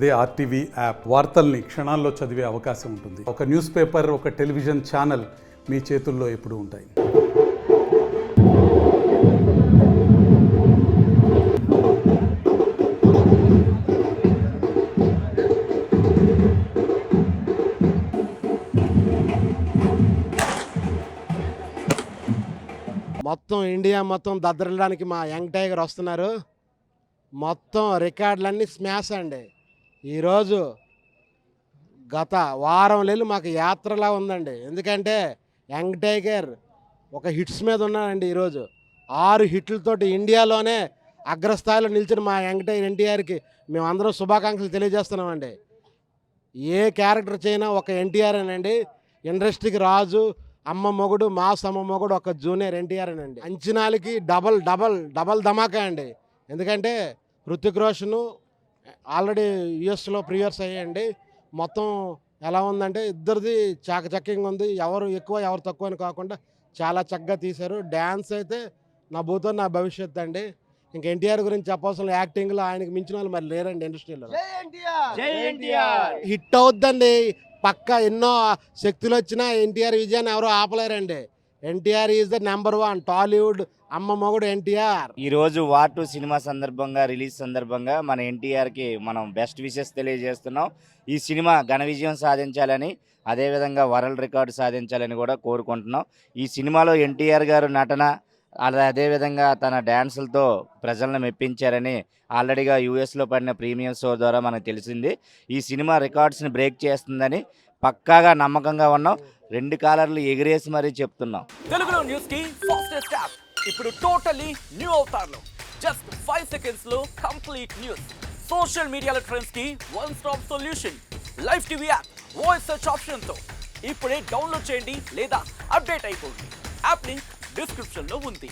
అదే RTV app వార్తల్ని క్షణాల్లో చదివే అవకాశం ఉంటుంది. ఒక న్యూస్ పేపర్, ఒక టెలివిజన్ ఛానల్ మీ చేతుల్లో ఎప్పుడూ ఉంటాయి. మొత్తం ఇండియా మొత్తం దద్దరడానికి మా యంగ్ టైగర్ వస్తున్నారు. మొత్తం రికార్డులన్నీ స్మాష్ అండి. ఈరోజు గత వారం నెలలు మాకు యాత్రలా ఉందండి. ఎందుకంటే యంగ్ టైగర్ ఒక హిట్స్ మీద ఉన్నాడండి. ఈరోజు 6 హిట్లతోటి ఇండియాలోనే అగ్రస్థాయిలో నిలిచిన మా యంగ్ టైగర్ ఎన్టీఆర్కి మేమందరం శుభాకాంక్షలు తెలియజేస్తున్నామండి. ఏ క్యారెక్టర్ చేయనా ఒక ఎన్టీఆర్ అనండి. ఇండస్ట్రీకి రాజు, అమ్మ మొగుడు, మాస్ అమ్మ మొగుడు ఒక జూనియర్ ఎన్టీఆర్ అనండి. అంచనాలకి డబల్ డబల్ డబల్ ధమాకా అండి. ఎందుకంటే హృతిక్ రోషన్ ఆల్రెడీ యూఎస్లో ప్రీవియర్స్ అయ్యాయండి. మొత్తం ఎలా ఉందంటే ఇద్దరిది చాకచక్యంగా ఉంది. ఎవరు ఎక్కువ ఎవరు తక్కువ అని కాకుండా చాలా చక్కగా తీశారు. డ్యాన్స్ అయితే నా భూతో నా భవిష్యత్ అండి. ఇంకా ఎన్టీఆర్ గురించి చెప్పవలసిన యాక్టింగ్లో ఆయనకి మించిన వాళ్ళు మరి లేరండి ఇండస్ట్రీలో. హిట్ అవుద్దండి పక్క. ఎన్నో శక్తులు వచ్చినా ఎన్టీఆర్ విజయాన్ని ఎవరో ఆపలేరండి. ఎన్టీఆర్ ఈజ్ ద #1 టాలీవుడ్ అమ్మ మొగుడు ఎన్టీఆర్. ఈరోజు వార్ 2 సినిమా సందర్భంగా, రిలీజ్ సందర్భంగా మన ఎన్టీఆర్కి మనం బెస్ట్ విషెస్ తెలియజేస్తున్నాం. ఈ సినిమా ఘన విజయం సాధించాలని, అదేవిధంగా వరల్డ్ రికార్డు సాధించాలని కూడా కోరుకుంటున్నాం. ఈ సినిమాలో ఎన్టీఆర్ గారు నటన, అదేవిధంగా తన డ్యాన్సులతో ప్రజలను మెప్పించారని ఆల్రెడీగా యూఎస్లో పడిన ప్రీమియం షో ద్వారా మనకు తెలిసింది. ఈ సినిమా రికార్డ్స్ని బ్రేక్ చేస్తుందని పక్కాగా నమ్మకంగా ఉన్నాం. 2 కాలర్లు ఎగిరేసి మరీ చెప్తున్నాం. తెలుగులో న్యూస్ కి ఫాస్టెస్ట్ యాప్ ఇప్పుడు టోటలీ న్యూ అవతార్లో జస్ట్ 5 సెకండ్స్ లో కంప్లీట్ న్యూస్. సోషల్ మీడియాలో ట్రెండ్స్ కి one stop solution. Live TV app voice search option తో ఇప్పుడే డౌన్లోడ్ చేయండి లేదా అప్డేట్ అయిపోండి. యాప్ లింక్ డిస్క్రిప్షన్ లో ఉంది.